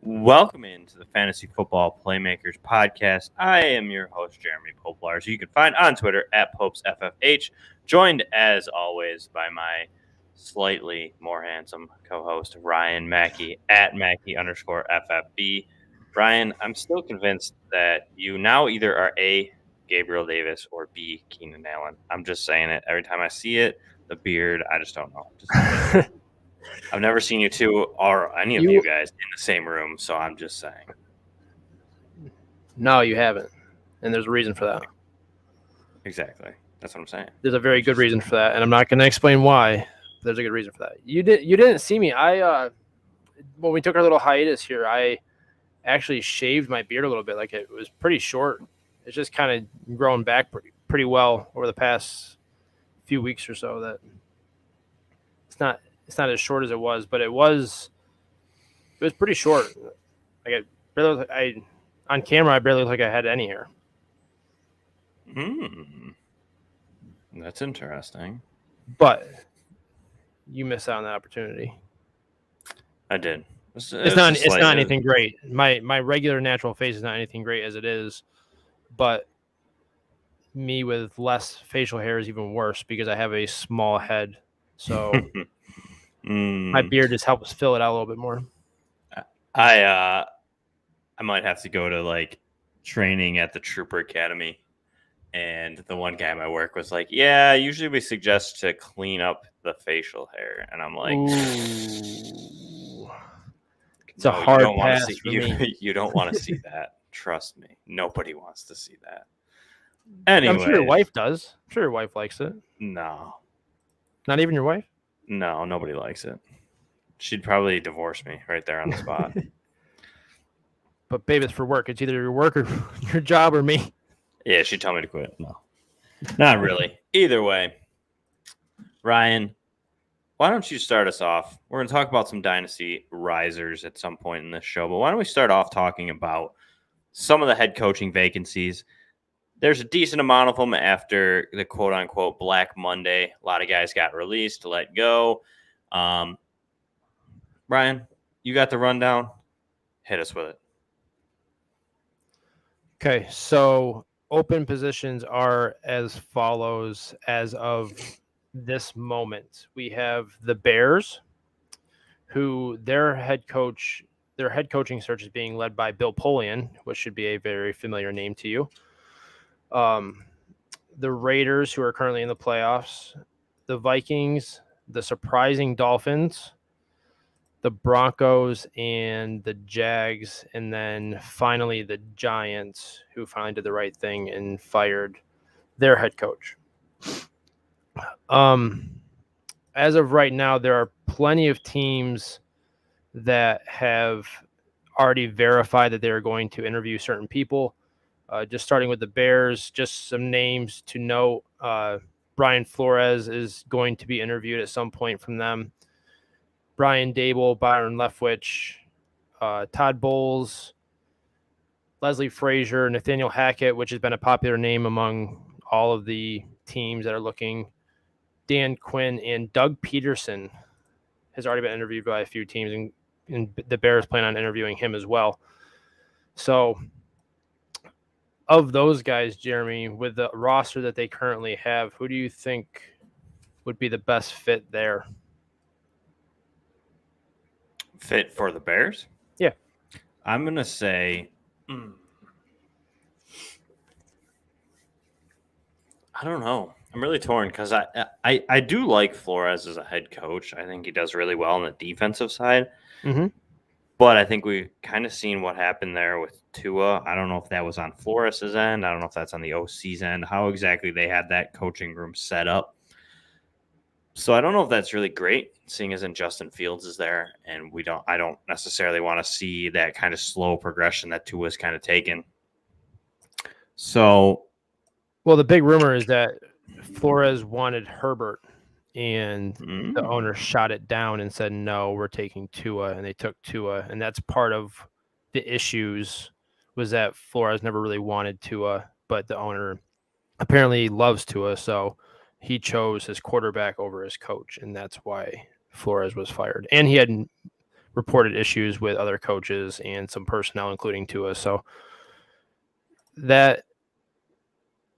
Welcome into the Fantasy Football Playmakers podcast. I am your host, Jeremy Pollard, who you can find on Twitter at PopesFFH, joined as always by my slightly more handsome co-host, Ryan Mackey, at Mackey_FFB. Ryan, I'm still convinced that you now either are A, Gabriel Davis, or B, Keenan Allen. I'm just saying it. Every time I see it, the beard, I just don't know. I've never seen you two or any of you guys in the same room, so I'm just saying. No, you haven't. And there's a reason for that. Exactly. That's what I'm saying. There's a very good reason for that, and I'm not going to explain why. There's a good reason for that. You didn't see me. When we took our little hiatus here, I actually shaved my beard a little bit. Like, it was pretty short. It's just kind of grown back pretty well over the past few weeks or so. That it's not as short as it was, but it was pretty short. Like, on camera, I barely look like I had any hair. That's interesting. But you missed out on that opportunity. I did. It's not anything great. My regular natural face is not anything great as it is, but me with less facial hair is even worse because I have a small head. So my beard just helps fill it out a little bit more. I might have to go to like training at the Trooper Academy. And the one guy at my work was like, yeah, usually we suggest to clean up the facial hair. And I'm like, ooh. It's a hard pass for me. You don't want to see that. Trust me. Nobody wants to see that. Anyway. I'm sure your wife does. I'm sure your wife likes it. No. Not even your wife? No, nobody likes it. She'd probably divorce me right there on the spot. But babe, it's for work. It's either your work or your job or me. Yeah, she'd tell me to quit. No, not really. Either way, Ryan, why don't you start us off? We're going to talk about some Dynasty Risers at some point in this show, but why don't we start off talking about some of the head coaching vacancies? There's a decent amount of them after the quote-unquote Black Monday. A lot of guys got released, let go. Ryan, you got the rundown? Hit us with it. Okay, so open positions are as follows as of this moment. We have the Bears, who their head coaching search is being led by Bill Polian, which should be a very familiar name to you. The Raiders, who are currently in the playoffs, the Vikings, the surprising Dolphins, the Broncos, and the Jags, and then finally the Giants, who finally did the right thing and fired their head coach. As of right now, there are plenty of teams that have already verified that they're going to interview certain people. Just starting with the Bears, just some names to note. Brian Flores is going to be interviewed at some point from them. Brian Dable, Byron Leftwich, Todd Bowles, Leslie Frazier, Nathaniel Hackett, which has been a popular name among all of the teams that are looking, Dan Quinn, and Doug Peterson has already been interviewed by a few teams, and the Bears plan on interviewing him as well. So of those guys, Jeremy, with the roster that they currently have, who do you think would be the best fit there? Fit for the Bears? Yeah. I'm going to say I don't know. I'm really torn because I do like Flores as a head coach. I think he does really well on the defensive side. Mm-hmm. But I think we've kind of seen what happened there with Tua. I don't know if that was on Flores' end. I don't know if that's on the OC's end, how exactly they had that coaching room set up. So I don't know if that's really great, seeing as in Justin Fields is there, and I don't necessarily want to see that kind of slow progression that Tua's kind of taken. So, well, the big rumor is that Flores wanted Herbert, and the owner shot it down and said, no, we're taking Tua, and they took Tua. And that's part of the issues, was that Flores never really wanted Tua, but the owner apparently loves Tua, so he chose his quarterback over his coach, and that's why Flores was fired. And he had reported issues with other coaches and some personnel, including Tua. So that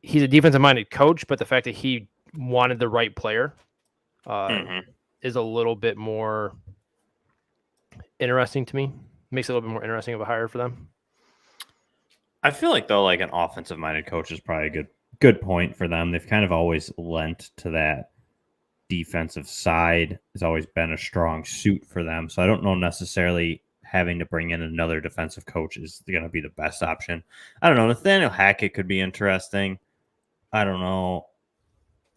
he's a defensive-minded coach, but the fact that he wanted the right player is a little bit more interesting to me. Makes it a little bit more interesting of a hire for them. I feel like, though, like an offensive-minded coach is probably a good point for them. They've kind of always lent to that. Defensive side has always been a strong suit for them. So I don't know necessarily having to bring in another defensive coach is going to be the best option. I don't know. Nathaniel Hackett could be interesting. I don't know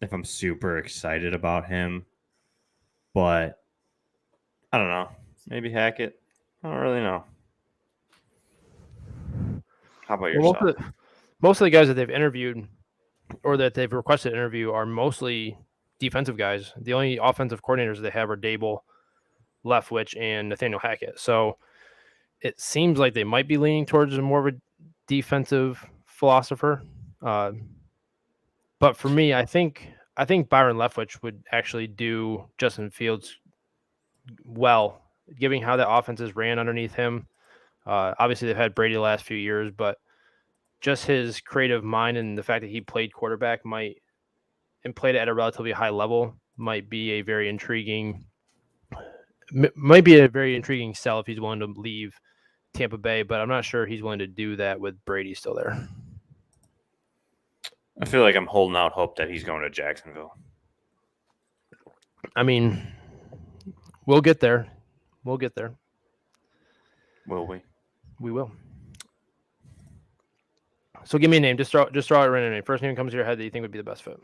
if I'm super excited about him, but I don't know. Maybe Hackett. I don't really know. How about yourself? Most of the guys that they've interviewed or that they've requested to interview are mostly defensive guys. The only offensive coordinators they have are Dable, Leftwich, and Nathaniel Hackett. So it seems like they might be leaning towards more of a defensive philosopher. But for me, I think Byron Leftwich would actually do Justin Fields well, given how the offenses ran underneath him. Obviously, they've had Brady the last few years, but just his creative mind and the fact that he played quarterback and played it at a relatively high level might be a very intriguing sell if he's willing to leave Tampa Bay, but I'm not sure he's willing to do that with Brady still there. I feel like I'm holding out hope that he's going to Jacksonville. I mean, we'll get there. Will we? We will. So give me a name. Just throw out a random name. First name that comes to your head that you think would be the best fit.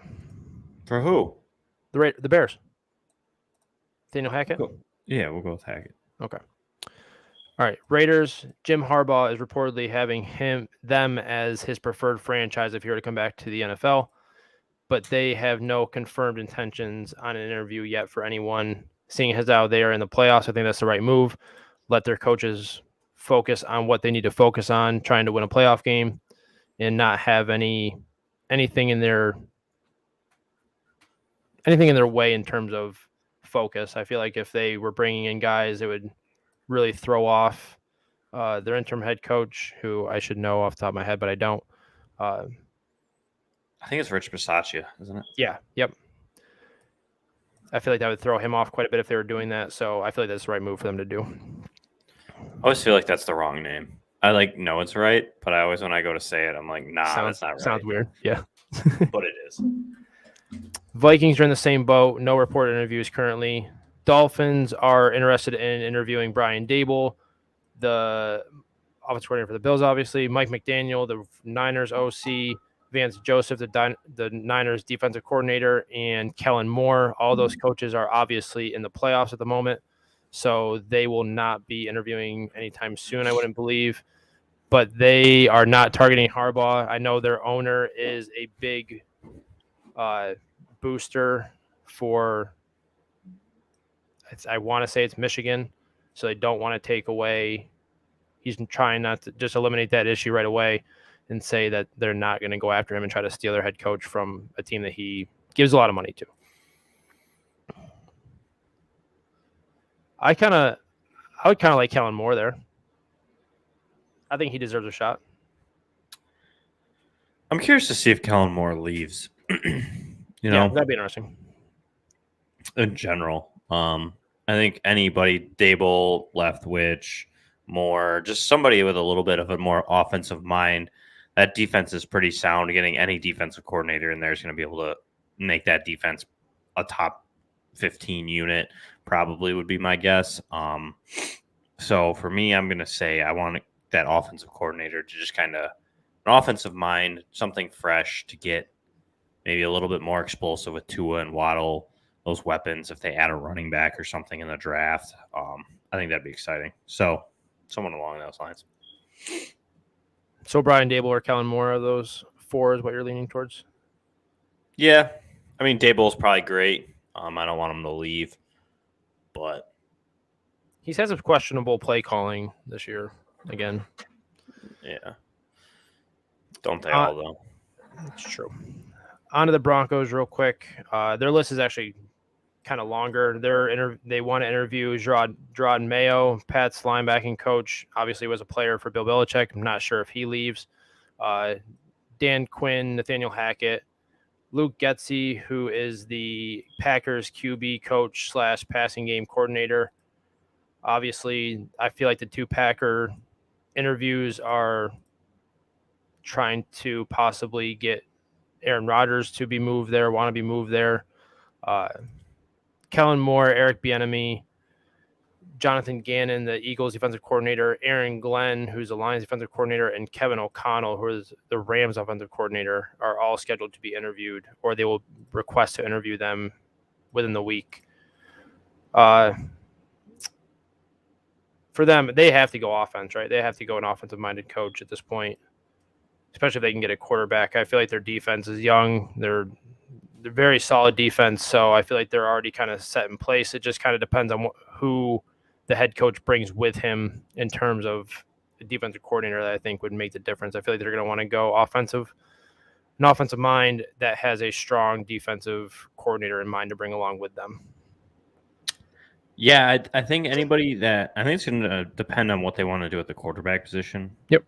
For who? The Bears. Daniel Hackett? Yeah, we'll go with Hackett. Okay. All right. Raiders. Jim Harbaugh is reportedly having them as his preferred franchise if he were to come back to the NFL, but they have no confirmed intentions on an interview yet for anyone. Seeing as how they are in the playoffs, I think that's the right move. Let their coaches focus on what they need to focus on, trying to win a playoff game, and not have anything in their way in terms of focus. I feel like if they were bringing in guys, it would really throw off their interim head coach, who I should know off the top of my head, but I don't. I think it's Rich Bisaccia, isn't it? Yeah. Yep. I feel like that would throw him off quite a bit if they were doing that. So I feel like that's the right move for them to do. I always feel like that's the wrong name. I know it's right, but I always, when I go to say it, I'm like, nah, that's not right. Sounds weird. Yeah. But it is. Vikings are in the same boat. No reported interviews currently. Dolphins are interested in interviewing Brian Dable, the offensive coordinator for the Bills, obviously. Mike McDaniel, the Niners OC. Vance Joseph, the Niners defensive coordinator, and Kellen Moore. All those coaches are obviously in the playoffs at the moment, so they will not be interviewing anytime soon, I wouldn't believe. But they are not targeting Harbaugh. I know their owner is a big booster for, I want to say it's Michigan, so they don't want to take away. He's trying not to just eliminate that issue right away and say that they're not going to go after him and try to steal their head coach from a team that he gives a lot of money to. I would kind of like Kellen Moore there. I think he deserves a shot. I'm curious to see if Kellen Moore leaves. Yeah, that'd be interesting. In general, I think anybody, Dable, Leftwich, Moore, just somebody with a little bit of a more offensive mind. That defense is pretty sound. Getting any defensive coordinator in there is going to be able to make that defense a top 15 unit, probably would be my guess. So for me, I'm going to say I want that offensive coordinator to just kind of an offensive mind, something fresh to get maybe a little bit more explosive with Tua and Waddle, those weapons, if they add a running back or something in the draft. I think that'd be exciting. So someone along those lines. So Brian Dable or Kellen Moore, are those four is what you're leaning towards? Yeah. I mean, Dable's probably great. I don't want him to leave, but he's had some questionable play calling this year again. Yeah. Don't they all, though? That's true. On to the Broncos real quick. Their list is actually kind of longer. They want to interview Gerard Mayo, Pat's linebacking coach. Obviously, was a player for Bill Belichick. I'm not sure if he leaves. Dan Quinn, Nathaniel Hackett, Luke Getsy, who is the Packers QB coach / passing game coordinator. Obviously, I feel like the two Packer interviews are trying to possibly get Aaron Rodgers to be moved there, want to be moved there. Kellen Moore, Eric Bieniemy, Jonathan Gannon, the Eagles defensive coordinator, Aaron Glenn, who's the Lions defensive coordinator, and Kevin O'Connell, who is the Rams offensive coordinator, are all scheduled to be interviewed, or they will request to interview them within the week. For them, they have to go offense, right? They have to go an offensive-minded coach at this point, especially if they can get a quarterback. I feel like their defense is young. They're very solid defense, so I feel like they're already kind of set in place. It just kind of depends on who the head coach brings with him in terms of the defensive coordinator that I think would make the difference. I feel like they're going to want to go an offensive mind that has a strong defensive coordinator in mind to bring along with them. Yeah, I think it's going to depend on what they want to do at the quarterback position. Yep.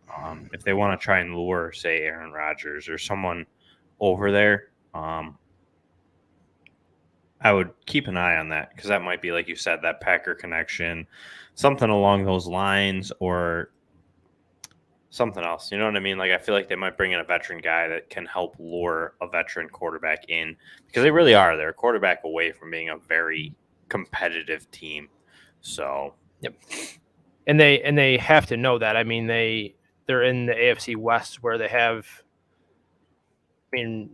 If they want to try and lure, say, Aaron Rodgers or someone over there, I would keep an eye on that because that might be, like you said, that Packer connection, something along those lines, or something else. You know what I mean? Like, I feel like they might bring in a veteran guy that can help lure a veteran quarterback in, because they really are. They're a quarterback away from being a very competitive team. So, yep. And they have to know that. I mean, they're in the AFC West where they have, I mean,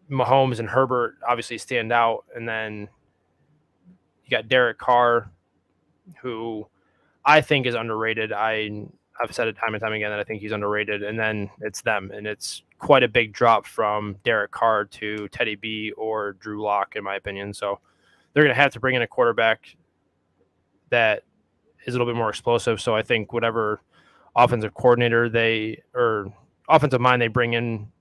Mahomes and Herbert obviously stand out, and then you got Derek Carr, who I think is underrated. I've said it time and time again that I think he's underrated, and then it's them, and it's quite a big drop from Derek Carr to Teddy B or Drew Lock, in my opinion. So they're going to have to bring in a quarterback that is a little bit more explosive. So I think whatever offensive coordinator offensive mind they bring in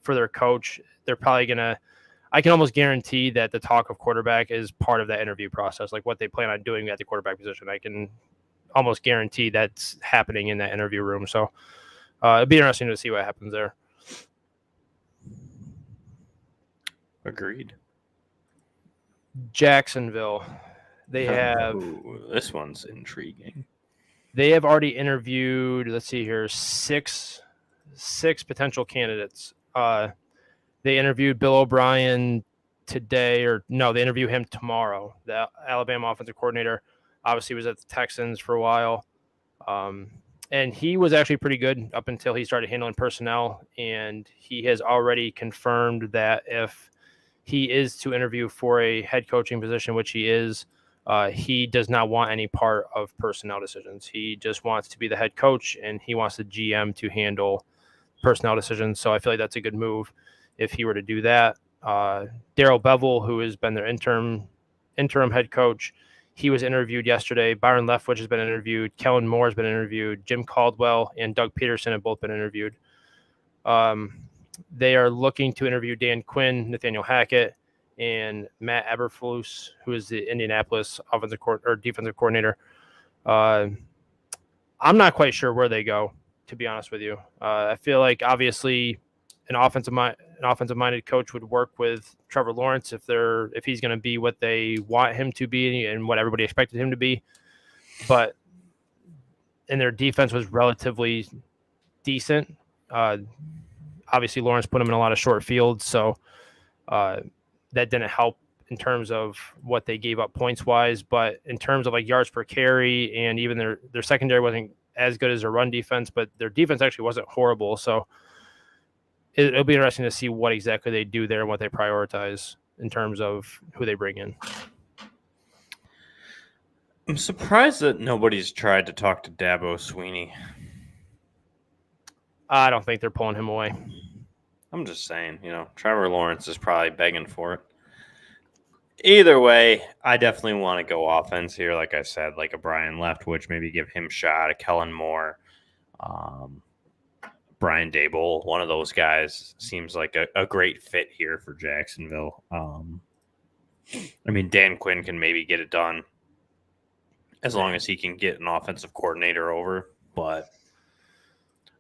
for their coach, they're probably going to – I can almost guarantee that the talk of quarterback is part of that interview process, like what they plan on doing at the quarterback position. I can almost guarantee that's happening in that interview room. So it'd be interesting to see what happens there. Agreed. Jacksonville. They have this one's intriguing. They have already interviewed, let's see here, six potential candidates. They interviewed Bill O'Brien today, they interview him tomorrow. The Alabama offensive coordinator obviously was at the Texans for a while. And he was actually pretty good up until he started handling personnel. And he has already confirmed that if he is to interview for a head coaching position, which he is, he does not want any part of personnel decisions. He just wants to be the head coach, and he wants the GM to handle personnel decisions. So I feel like that's a good move if he were to do that. Daryl Bevel, who has been their interim head coach, he was interviewed yesterday. Byron Leftwich has been interviewed. Kellen Moore has been interviewed. Jim Caldwell and Doug Peterson have both been interviewed. They are looking to interview Dan Quinn, Nathaniel Hackett, and Matt Eberflus, who is the Indianapolis defensive coordinator. I'm not quite sure where they go, to be honest with you. I feel like obviously an offensive-minded coach would work with Trevor Lawrence if he's going to be what they want him to be and what everybody expected him to be. But their defense was relatively decent. Obviously, Lawrence put him in a lot of short fields, so that didn't help in terms of what they gave up points-wise. But in terms of like yards per carry, and even their secondary wasn't as good as their run defense, but their defense actually wasn't horrible. So it'll be interesting to see what exactly they do there and what they prioritize in terms of who they bring in. I'm surprised that nobody's tried to talk to Dabo Swinney. I don't think they're pulling him away. I'm just saying, Trevor Lawrence is probably begging for it. Either way, I definitely want to go offense here. Like I said, like a Brian Leftwich, maybe give him a shot, a Kellen Moore, Brian Daboll. One of those guys seems like a great fit here for Jacksonville. I mean, Dan Quinn can maybe get it done as long as he can get an offensive coordinator over, but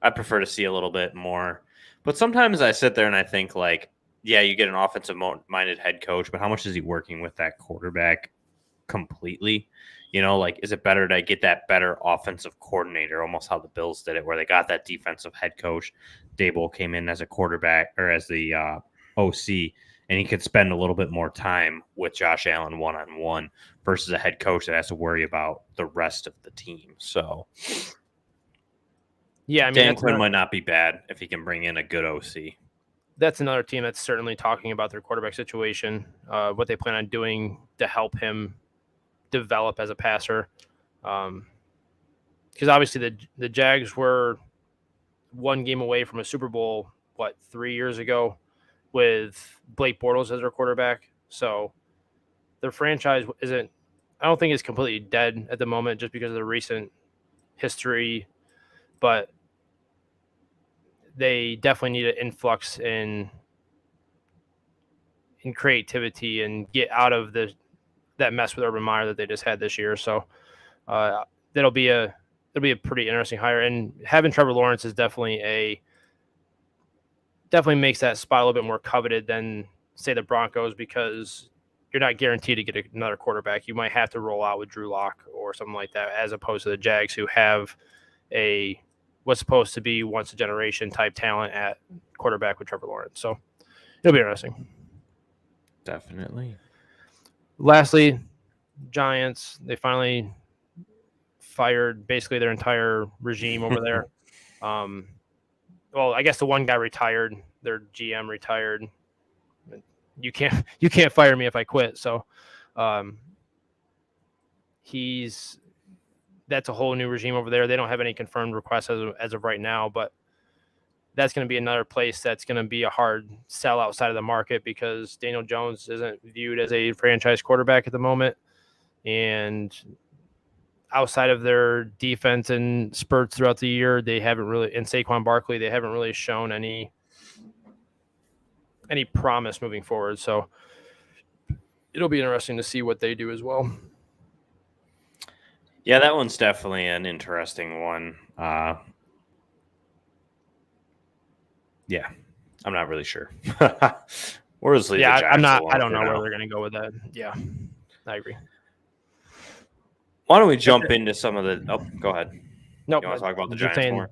I prefer to see a little bit more. But sometimes I sit there and I think, like, yeah, you get an offensive-minded head coach, but how much is he working with that quarterback completely? You know, like, is it better to get that better offensive coordinator, almost how the Bills did it, where they got that defensive head coach. Dable came in as a quarterback or as the OC, and he could spend a little bit more time with Josh Allen one-on-one versus a head coach that has to worry about the rest of the team. So, yeah, I mean, Dan Quinn might not be bad if he can bring in a good OC. That's another team that's certainly talking about their quarterback situation, what they plan on doing to help him develop as a passer. Because obviously the Jags were one game away from a Super Bowl, 3 years ago, with Blake Bortles as their quarterback. So their franchise I don't think it's completely dead at the moment just because of the recent history, but they definitely need an influx in creativity and get out of that mess with Urban Meyer that they just had this year. So that'll be a pretty interesting hire. And having Trevor Lawrence is definitely makes that spot a little bit more coveted than, say, the Broncos, because you're not guaranteed to get another quarterback. You might have to roll out with Drew Lock or something like that, as opposed to the Jags, who have what's supposed to be once a generation type talent at quarterback with Trevor Lawrence. So it'll be interesting. Definitely. Lastly, Giants, they finally fired basically their entire regime over there. Well, I guess the one guy retired, their GM retired. You can't fire me if I quit. So that's a whole new regime over there. They don't have any confirmed requests as of right now, but that's going to be another place that's going to be a hard sell outside of the market, because Daniel Jones isn't viewed as a franchise quarterback at the moment. And outside of their defense and spurts throughout the year, they haven't really, and Saquon Barkley, they haven't really shown any promise moving forward. So it'll be interesting to see what they do as well. Yeah, that one's definitely an interesting one. Yeah, I'm not really sure. Or is yeah, I'm not. I don't know where they're going to go with that. Yeah, I agree. Why don't we jump into some of the? Oh, go ahead. Nope. You want to talk about the Giants more?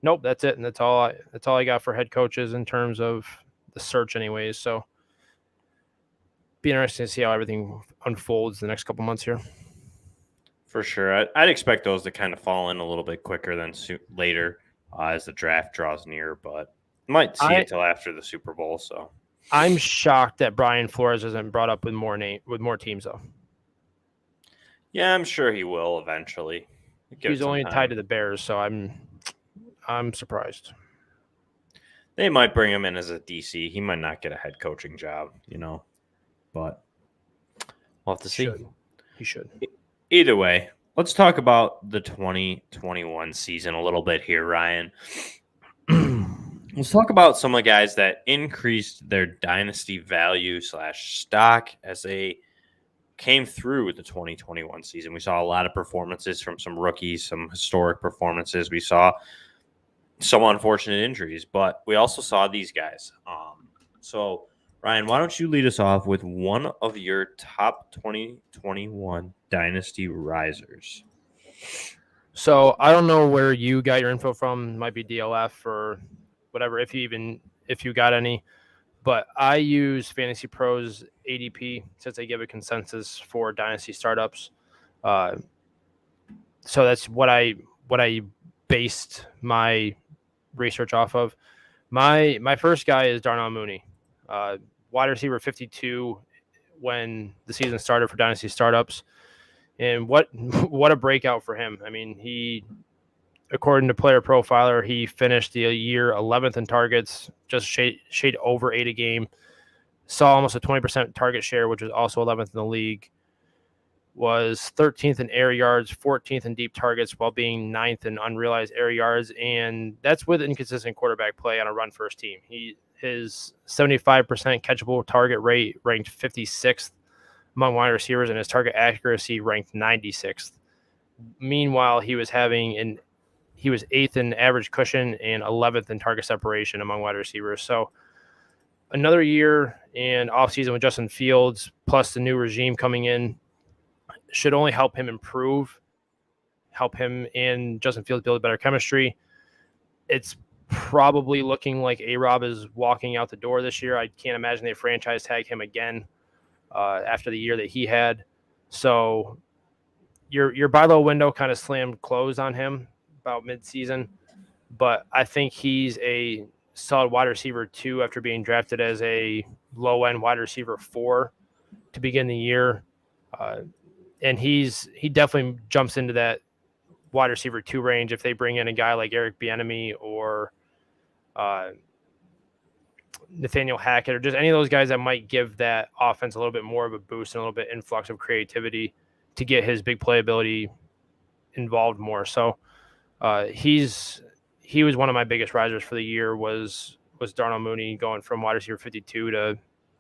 Nope, that's it, and that's all I got for head coaches in terms of the search, anyways. So, be interesting to see how everything unfolds the next couple months here. For sure, I'd expect those to kind of fall in a little bit quicker than later as the draft draws near, but might see it till after the Super Bowl. So, I'm shocked that Brian Flores isn't brought up with more teams, though. Yeah, I'm sure he will eventually. He's only tied to the Bears, so I'm surprised. They might bring him in as a DC. He might not get a head coaching job, but we'll have to see. He should. Either way, let's talk about the 2021 season a little bit here, Ryan. Let's talk about some of the guys that increased their dynasty value / stock as they came through the 2021 season. We saw a lot of performances from some rookies, some historic performances. We saw some unfortunate injuries, but we also saw these guys. So, Ryan, why don't you lead us off with one of your top 2021 Dynasty Risers? So, I don't know where you got your info from. It might be DLF or whatever, if you got any. But I use Fantasy Pros ADP since they give a consensus for dynasty startups. So that's what I based my research off of. My first guy is Darnell Mooney, wide receiver 52 when the season started for dynasty startups, and what a breakout for him. I mean, he, according to Player Profiler, he finished the year 11th in targets, just shade over 8 a game. Saw almost a 20% target share, which was also 11th in the league. Was 13th in air yards, 14th in deep targets, while being 9th in unrealized air yards. And that's with inconsistent quarterback play on a run-first team. His 75% catchable target rate ranked 56th among wide receivers, and his target accuracy ranked 96th. Meanwhile, he was 8th in average cushion and 11th in target separation among wide receivers. So another year and offseason with Justin Fields, plus the new regime coming in, should only help him improve, help him and Justin Fields build better chemistry. It's probably looking like A-Rob is walking out the door this year. I can't imagine they franchise tag him again after the year that he had. So your buy low window kind of slammed closed on him about midseason, but I think he's a solid wide receiver 2 after being drafted as a low-end wide receiver 4 to begin the year. And he definitely jumps into that wide receiver 2 range if they bring in a guy like Eric Bieniemy or Nathaniel Hackett, or just any of those guys that might give that offense a little bit more of a boost and a little bit influx of creativity to get his big playability involved more. So he was one of my biggest risers for the year was Darnell Mooney, going from wide receiver 52 to,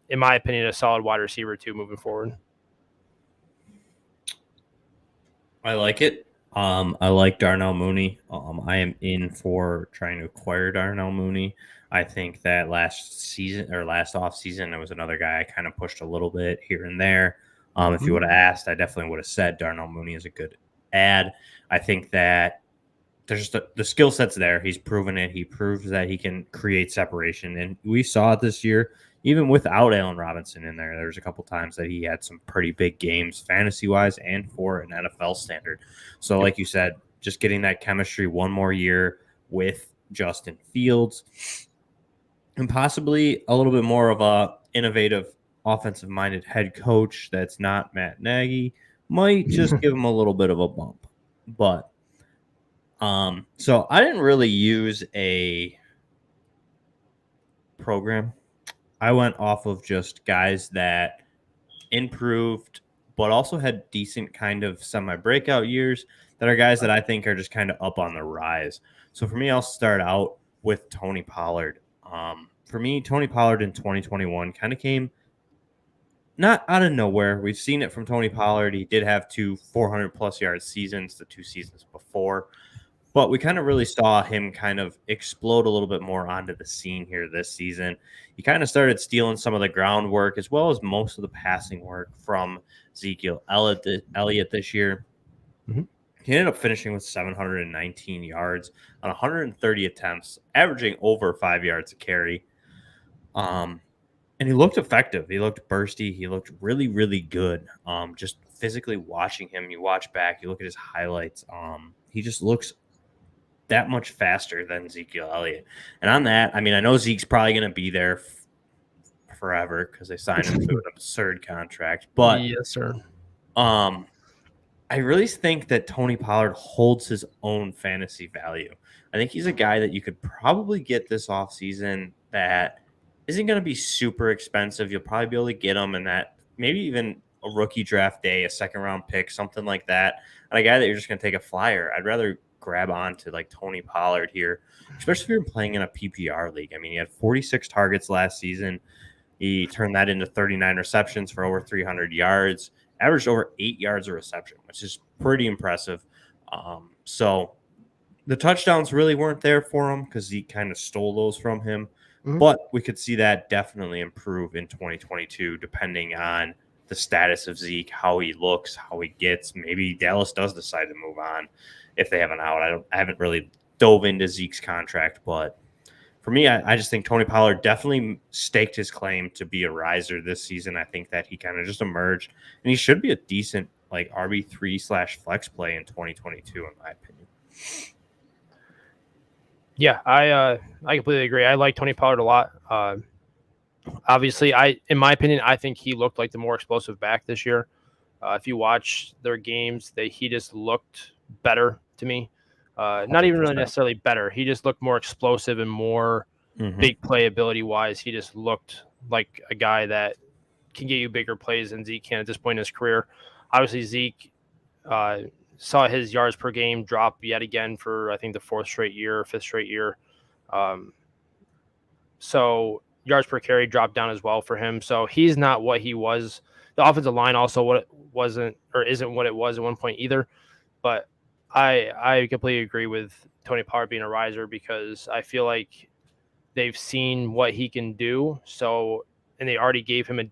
in my opinion, a solid wide receiver 2 moving forward. I like it. I like Darnell Mooney. I am in for trying to acquire Darnell Mooney. I think that last offseason, there was another guy I kind of pushed a little bit here and there. If you would have asked, I definitely would have said Darnell Mooney is a good ad. I think that there's the skill set's there. He's proven it. He proves that he can create separation. And we saw it this year, even without Allen Robinson in there. There was a couple times that he had some pretty big games fantasy-wise and for an NFL standard. So like you said, just getting that chemistry one more year with Justin Fields and possibly a little bit more of a innovative offensive-minded head coach that's not Matt Nagy might just give him a little bit of a bump. But so I didn't really use a program. I went off of just guys that improved, but also had decent kind of semi-breakout years that are guys that I think are just kind of up on the rise. So for me, I'll start out with Tony Pollard. For me, Tony Pollard in 2021 kind of came not out of nowhere. We've seen it from Tony Pollard. He did have 2 400-plus yard seasons the 2 seasons before. But we kind of really saw him kind of explode a little bit more onto the scene here this season. He kind of started stealing some of the groundwork as well as most of the passing work from Ezekiel Elliott this year. Mm-hmm. He ended up finishing with 719 yards on 130 attempts, averaging over 5 yards a carry. And he looked effective. He looked bursty. He looked really, really good. Just physically watching him, you watch back, you look at his highlights. He just looks that much faster than Ezekiel Elliott. And on that, I mean, I know Zeke's probably going to be there forever because they signed him to an absurd contract. But yes, sir. I really think that Tony Pollard holds his own fantasy value. I think he's a guy that you could probably get this offseason that isn't going to be super expensive. You'll probably be able to get him in that, maybe even a rookie draft day, a second-round pick, something like that. And a guy that you're just going to take a flyer. I'd rather grab on to like Tony Pollard here, especially if you're playing in a PPR league. I mean, he had 46 targets last season. He turned that into 39 receptions for over 300 yards, averaged over 8 yards a reception, which is pretty impressive. So the touchdowns really weren't there for him because he kind of stole those from him. Mm-hmm. But we could see that definitely improve in 2022, depending on the status of Zeke, how he looks, how he gets. Maybe Dallas does decide to move on if they have an out. I haven't really dove into Zeke's contract, but for me, I just think Tony Pollard definitely staked his claim to be a riser this season. I think that he kind of just emerged, and he should be a decent like RB3/flex play in 2022, in my opinion. Yeah, I completely agree. I like Tony Pollard a lot. Obviously, in my opinion, I think he looked like the more explosive back this year. If you watch their games, he just looked better to me. Not even really necessarily better. He just looked more explosive and more big playability wise. He just looked like a guy that can get you bigger plays than Zeke can at this point in his career. Obviously, Zeke saw his yards per game drop yet again for, I think, the 5th straight year. So yards per carry dropped down as well for him. So he's not what he was The offensive line also isn't what it was at one point either. But I completely agree with Tony Pollard being a riser because I feel like they've seen what he can do. So, and they already gave him a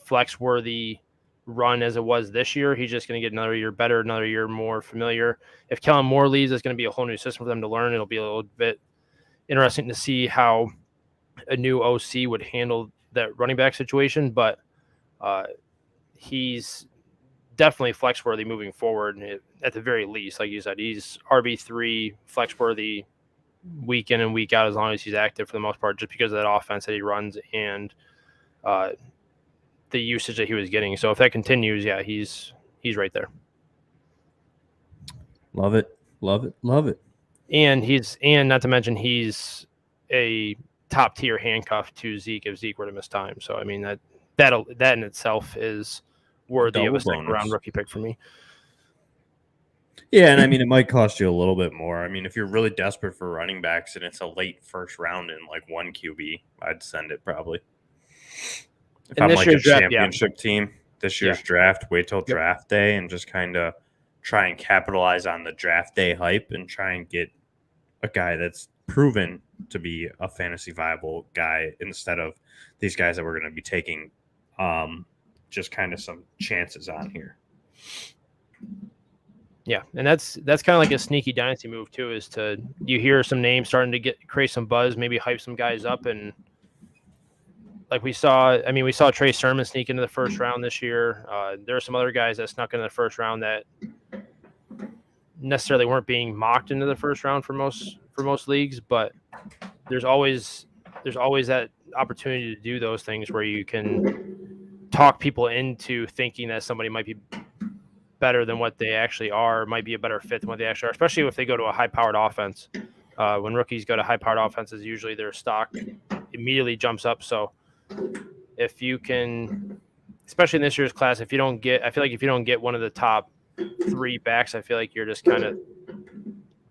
flex-worthy run as it was this year. He's just going to get another year better, another year more familiar. If Kellen Moore leaves, it's going to be a whole new system for them to learn. It'll be a little bit interesting to see how a new OC would handle that running back situation, but he's definitely flex-worthy moving forward at the very least. Like you said, he's RB3 flex-worthy week in and week out as long as he's active for the most part, just because of that offense that he runs and the usage that he was getting. So if that continues, yeah, he's right there. Love it. And not to mention he's a top tier handcuff to Zeke if Zeke were to miss time. So I mean that in itself is worthy of a second round rookie pick for me. Yeah, and I mean it might cost you a little bit more. I mean, if you're really desperate for running backs and it's a late first round in like one QB, I'd send it probably. If I'm like a championship team, this year's draft, wait till draft day and just kind of try and capitalize on the draft day hype and try and get a guy that's proven to be a fantasy viable guy instead of these guys that we're going to be taking just kind of some chances on here. Yeah, and that's kind of like a sneaky dynasty move too, is you hear some names starting to create some buzz, maybe hype some guys up, and like we saw Trey Sermon sneak into the first round this year. There are some other guys that snuck into the first round that necessarily weren't being mocked into the first round for most leagues, but there's always that opportunity to do those things where you can talk people into thinking that somebody might be better than what they actually are, might be a better fit than what they actually are, especially if they go to a high-powered offense. When rookies go to high-powered offenses, usually their stock immediately jumps up. So if you can, especially in this year's class, I feel like if you don't get one of the top 3 backs, I feel like you're just kind of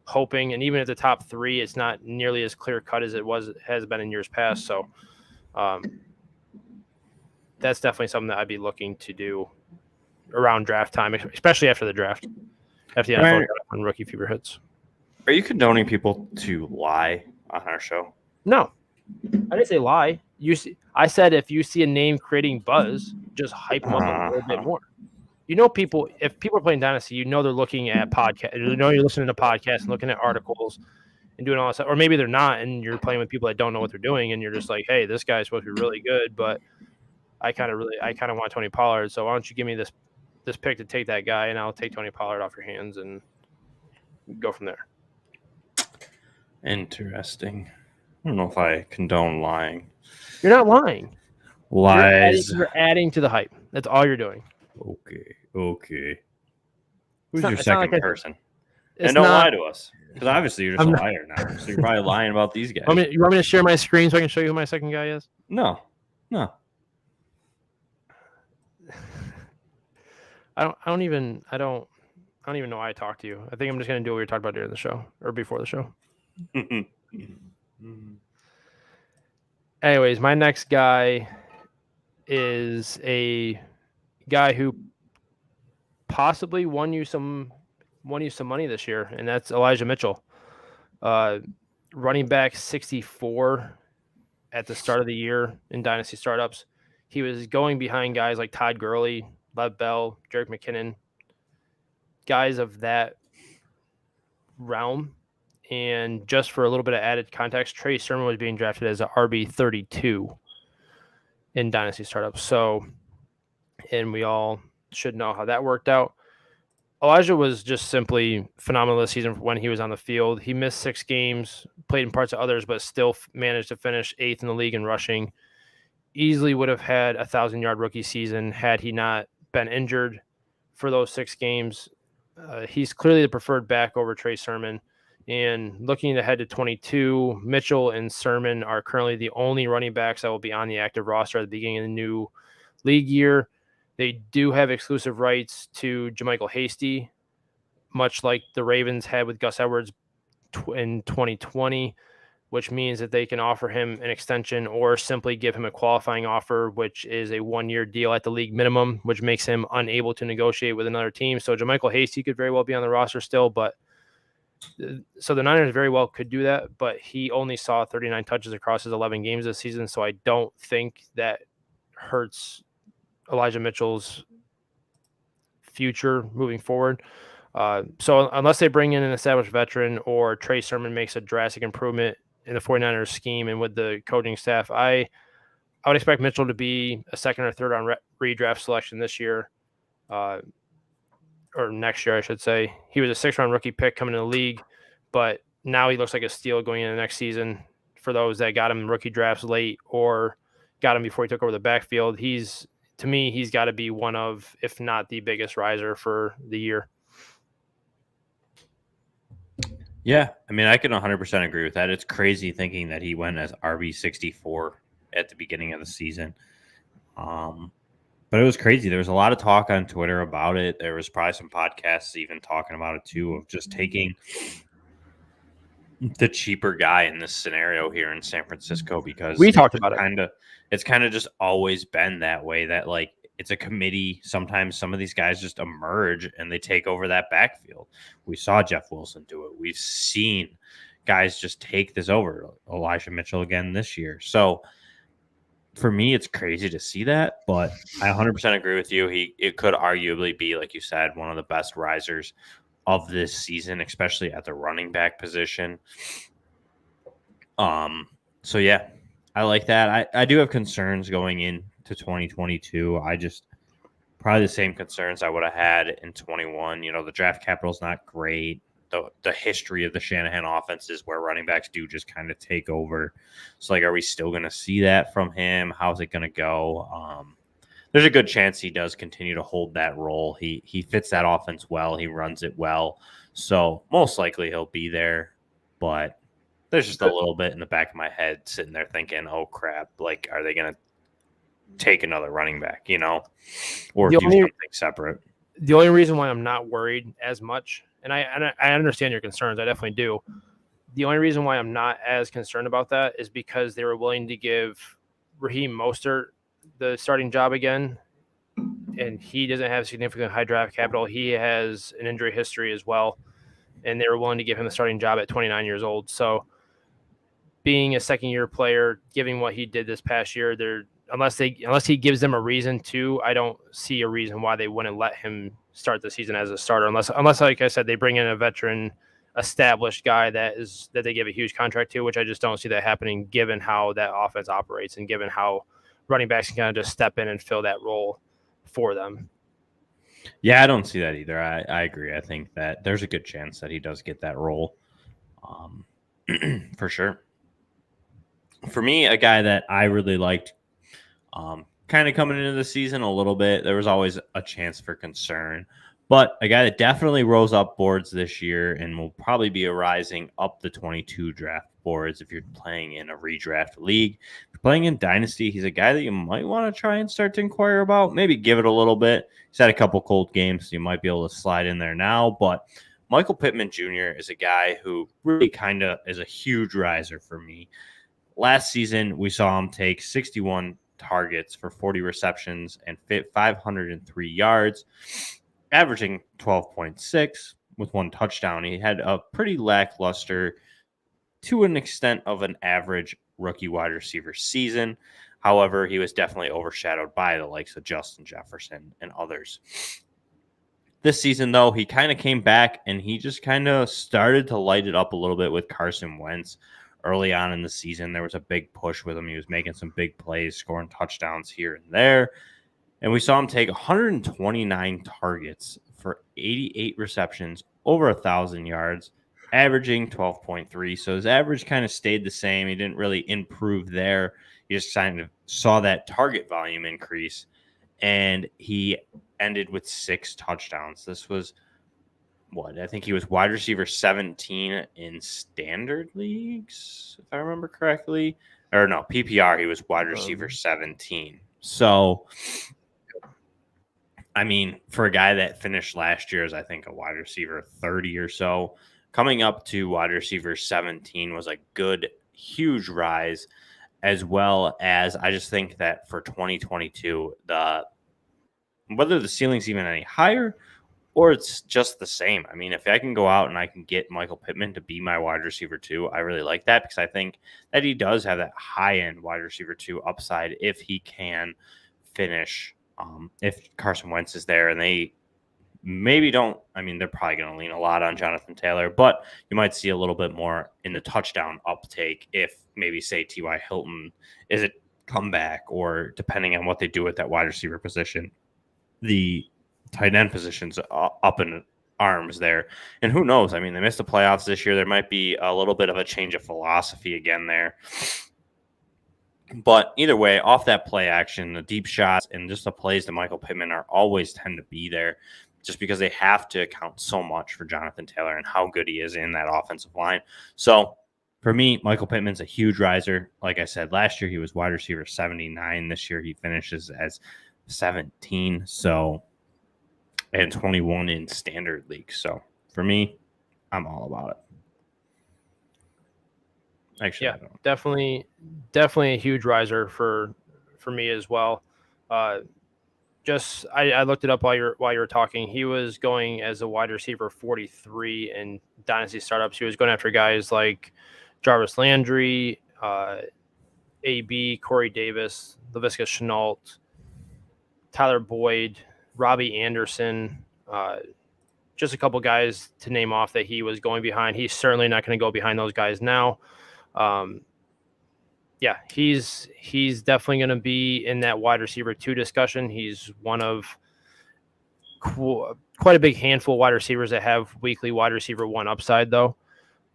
hoping. And even at the top 3, it's not nearly as clear cut as it has been in years past. So that's definitely something that I'd be looking to do around draft time, especially after the draft, after the NFL on rookie fever hits. Are you condoning people to lie on our show? No, I didn't say lie. I said if you see a name creating buzz, just hype them up a little bit more. You know, if people are playing Dynasty, they're looking at podcasts. You're listening to podcasts and looking at articles and doing all that stuff. Or maybe they're not, and you're playing with people that don't know what they're doing, and you're just like, hey, this guy's supposed to be really good, but I kind of want Tony Pollard, so why don't you give me this pick to take that guy, and I'll take Tony Pollard off your hands and go from there. Interesting. I don't know if I condone lying. You're not lying. Lies. You're adding to the hype. That's all you're doing. Okay. Who's your second person? And don't lie to us. Because obviously you're just a liar now. So you're probably lying about these guys. You want me to share my screen so I can show you who my second guy is? No. I don't even know why I talked to you. I think I'm just gonna do what we were talking about during the show or before the show. Anyways, my next guy is a guy who possibly won you some money this year, and that's Elijah Mitchell. Running back 64 at the start of the year in Dynasty startups. He was going behind guys like Todd Gurley, Lev Bell, Jerick McKinnon, guys of that realm. And just for a little bit of added context, Trey Sermon was being drafted as an RB32 in Dynasty startups. So, and we all should know how that worked out. Elijah was just simply phenomenal this season when he was on the field. He missed 6 games, played in parts of others, but still managed to finish 8th in the league in rushing. Easily would have had a 1,000-yard rookie season had he not been injured for those 6 games. He's clearly the preferred back over Trey Sermon. And looking ahead to 22, Mitchell and Sermon are currently the only running backs that will be on the active roster at the beginning of the new league year. They do have exclusive rights to JaMychal Hasty, much like the Ravens had with Gus Edwards in 2020. which means that they can offer him an extension or simply give him a qualifying offer, which is a 1-year deal at the league minimum, which makes him unable to negotiate with another team. So JaMychal Hasty could very well be on the roster still, but so the Niners very well could do that, but he only saw 39 touches across his 11 games this season, so I don't think that hurts Elijah Mitchell's future moving forward. So unless they bring in an established veteran or Trey Sermon makes a drastic improvement in the 49ers scheme and with the coaching staff, I would expect Mitchell to be a second or third round redraft selection this year, or next year, I should say. He was a 6th-round rookie pick coming in the league, but now he looks like a steal going into next season for those that got him in rookie drafts late or got him before he took over the backfield. To me, he's got to be one of, if not the biggest riser for the year. Yeah, I mean, I can 100% agree with that. It's crazy thinking that he went as RB64 at the beginning of the season. But it was crazy. There was a lot of talk on Twitter about it. There was probably some podcasts even talking about it too, of just taking the cheaper guy in this scenario here in San Francisco, because we talked about it. It's kind of just always been that way, that like it's a committee. Sometimes some of these guys just emerge and they take over that backfield. We saw Jeff Wilson do it. We've seen guys just take this over. Elijah Mitchell again this year. So for me, it's crazy to see that, but I 100% agree with you. It could arguably be, like you said, one of the best risers of this season, especially at the running back position. So yeah, I like that. I do have concerns going into 2022. Probably the same concerns I would have had in 21. You know, the draft capital is not great. The history of the Shanahan offense is where running backs do just kind of take over. So, like, are we still going to see that from him? How's it going to go? There's a good chance he does continue to hold that role. He fits that offense well. He runs it well. So most likely he'll be there. But there's just a little bit in the back of my head sitting there thinking, oh, crap, like, are they going to take another running back, you know, or do something separate? The only reason why I'm not worried as much, and I understand your concerns, I definitely do. The only reason why I'm not as concerned about that is because they were willing to give Raheem Mostert the starting job again, and he doesn't have significant high draft capital. He has an injury history as well, and they were willing to give him the starting job at 29 years old. So being a second-year player, giving what he did this past year, unless he gives them a reason to, I don't see a reason why they wouldn't let him start the season as a starter, unless like I said, they bring in a veteran, established guy that they give a huge contract to, which I just don't see that happening given how that offense operates and given how running backs can kind of just step in and fill that role for them. Yeah, I don't see that either. I agree. I think that there's a good chance that he does get that role, for sure. For me, a guy that I really liked, kind of coming into the season a little bit, there was always a chance for concern, but a guy that definitely rose up boards this year and will probably be rising up the 22 draft boards if you're playing in a redraft league. If you're playing in Dynasty, he's a guy that you might want to try and start to inquire about, maybe give it a little bit. He's had a couple cold games, so you might be able to slide in there now, but Michael Pittman Jr. is a guy who really kind of is a huge riser for me. Last season, we saw him take 61 targets for 40 receptions and 503 yards, averaging 12.6 with 1 touchdown. He had a pretty lackluster, to an extent of an average rookie wide receiver season. However, he was definitely overshadowed by the likes of Justin Jefferson and others. This season, though, he kind of came back and he just kind of started to light it up a little bit with Carson Wentz. Early on in the season, there was a big push with him. He was making some big plays, scoring touchdowns here and there. And we saw him take 129 targets for 88 receptions, over 1,000 yards, averaging 12.3. So his average kind of stayed the same. He didn't really improve there. He just kind of saw that target volume increase. And he ended with 6 touchdowns. This was I think he was wide receiver 17 in standard leagues, if I remember correctly. Or no, PPR, he was wide receiver 17. So, I mean, for a guy that finished last year as, I think, a wide receiver 30 or so, coming up to wide receiver 17 was a good huge rise, as well as I just think that for 2022, whether the ceiling's even any higher or it's just the same. I mean, if I can go out and I can get Michael Pittman to be my wide receiver 2, I really like that because I think that he does have that high-end wide receiver 2 upside if he can finish, if Carson Wentz is there and they maybe don't. I mean, they're probably going to lean a lot on Jonathan Taylor, but you might see a little bit more in the touchdown uptake if maybe, say, T.Y. Hilton is a comeback, or depending on what they do with that wide receiver position, the tight end positions up in arms there. And who knows? I mean, they missed the playoffs this year. There might be a little bit of a change of philosophy again there. But either way, off that play action, the deep shots and just the plays to Michael Pittman are always tend to be there just because they have to account so much for Jonathan Taylor and how good he is in that offensive line. So for me, Michael Pittman's a huge riser. Like I said, last year he was wide receiver 79. This year he finishes as 17. So, and 21 in standard league. So for me, I'm all about it. Actually, yeah, definitely a huge riser for me as well. I looked it up while you were talking. He was going as a wide receiver 43 in dynasty startups. He was going after guys like Jarvis Landry, AB, Corey Davis, Laviska Shenault, Tyler Boyd, Robbie Anderson, just a couple guys to name off that he was going behind. He's certainly not going to go behind those guys now. Yeah, he's definitely going to be in that wide receiver 2 discussion. He's one of quite a big handful of wide receivers that have weekly wide receiver 1 upside, though,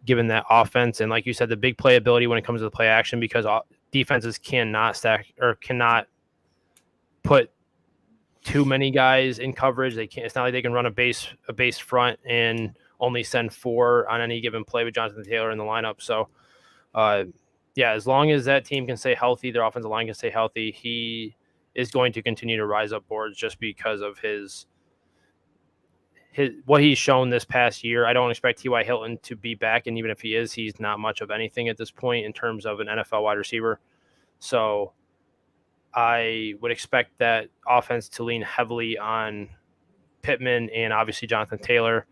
given that offense. And like you said, the big playability when it comes to the play action, because defenses cannot stack or cannot put too many guys in coverage. They can't. It's not like they can run a base front and only send 4 on any given play with Jonathan Taylor in the lineup. So, yeah, as long as that team can stay healthy, their offensive line can stay healthy, he is going to continue to rise up boards just because of his what he's shown this past year. I don't expect T.Y. Hilton to be back, and even if he is, he's not much of anything at this point in terms of an NFL wide receiver. So I would expect that offense to lean heavily on Pittman and obviously Jonathan Taylor.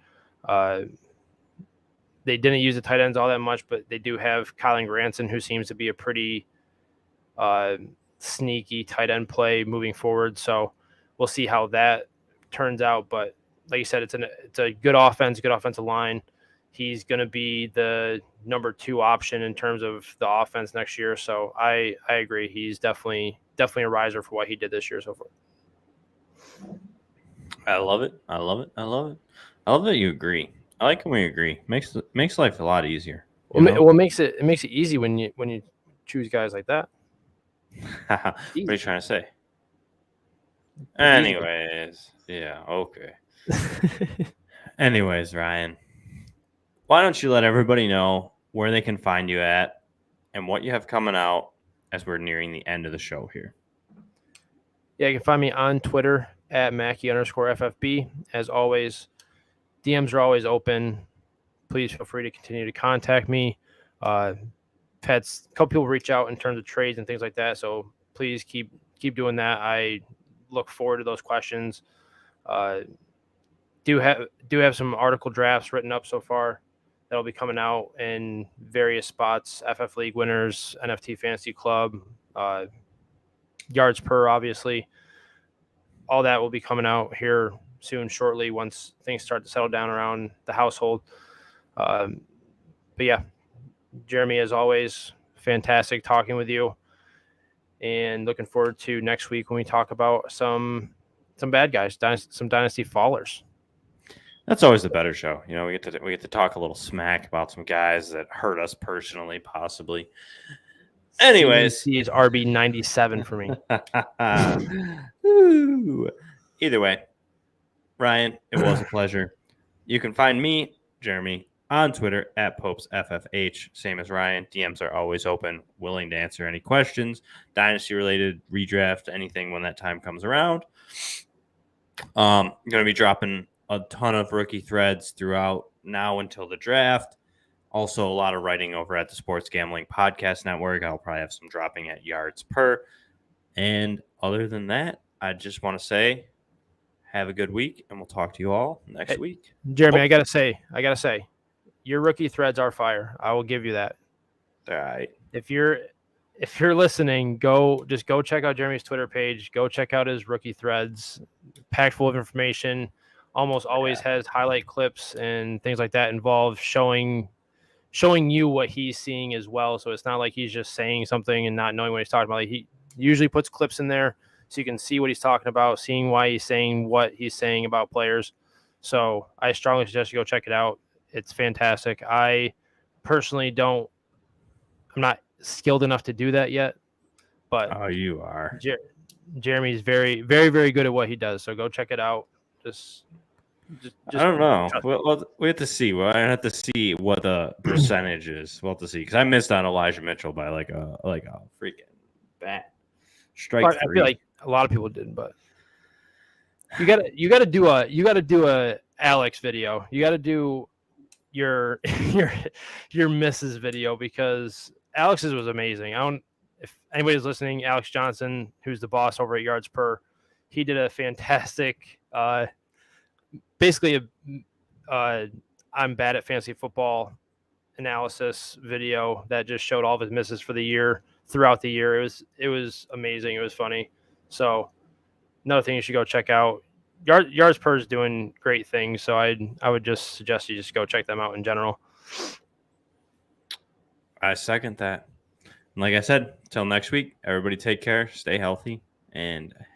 They didn't use the tight ends all that much, but they do have Kylan Granson, who seems to be a pretty sneaky tight end play moving forward. So we'll see how that turns out. But like you said, it's a good offense, good offensive line. He's going to be the number 2 option in terms of the offense next year. So I agree. He's definitely a riser for what he did this year so far. I love it. I love that you agree. I like when we agree. Makes life a lot easier. Well, it makes it easy when you choose guys like that. What are you trying to say? Anyways, yeah, okay. Anyways, Ryan, why don't you let everybody know where they can find you at and what you have coming out as we're nearing the end of the show here? Yeah, you can find me on Twitter at Mackey_FFB. As always, DMs are always open. Please feel free to continue to contact me. Had a couple people reach out in terms of trades and things like that, so please keep doing that. I look forward to those questions. Do have some article drafts written up so far that'll be coming out in various spots: FF League winners, NFT Fantasy Club, yards per, obviously. All that will be coming out here soon, shortly, once things start to settle down around the household. But yeah, Jeremy, as always, fantastic talking with you, and looking forward to next week when we talk about some bad guys, some dynasty fallers. That's always the better show. You know, we get to talk a little smack about some guys that hurt us personally, possibly. Anyways, he is RB 97 for me. Either way, Ryan, it was a pleasure. You can find me, Jeremy, on Twitter at PopesFFH. Same as Ryan. DMs are always open, willing to answer any questions, dynasty related, redraft, anything when that time comes around. I'm going to be dropping a ton of rookie threads throughout now until the draft. Also, a lot of writing over at the Sports Gambling Podcast Network. I'll probably have some dropping at yards per. And other than that, I just want to say have a good week, and we'll talk to you all next week. Jeremy, I gotta say, your rookie threads are fire. I will give you that. All right. If you're listening, go check out Jeremy's Twitter page. Go check out his rookie threads. Packed full of information. Almost always has highlight clips and things like that involved, showing you what he's seeing as well. So it's not like he's just saying something and not knowing what he's talking about. Like, he usually puts clips in there so you can see what he's talking about, seeing why he's saying what he's saying about players. So I strongly suggest you go check it out. It's fantastic. I personally I'm not skilled enough to do that yet, but you are. Jeremy's very, very, very good at what he does. So go check it out. Just I don't know. We have to see. I have to see what the percentage is. We'll have to see, because I missed on Elijah Mitchell by like a freaking bat strike. I feel like a lot of people did, but you gotta do a Alex video. You gotta do your misses video, because Alex's was amazing. If anybody's listening, Alex Johnson, who's the boss over at Yards Per, he did a fantastic basically I'm bad at fantasy football analysis video that just showed all of his misses for the year throughout the year. It was amazing. It was funny. So another thing you should go check out. Yards Per is doing great things, so I would just suggest you just go check them out in general. I second that. And like I said, till next week, everybody take care, stay healthy, and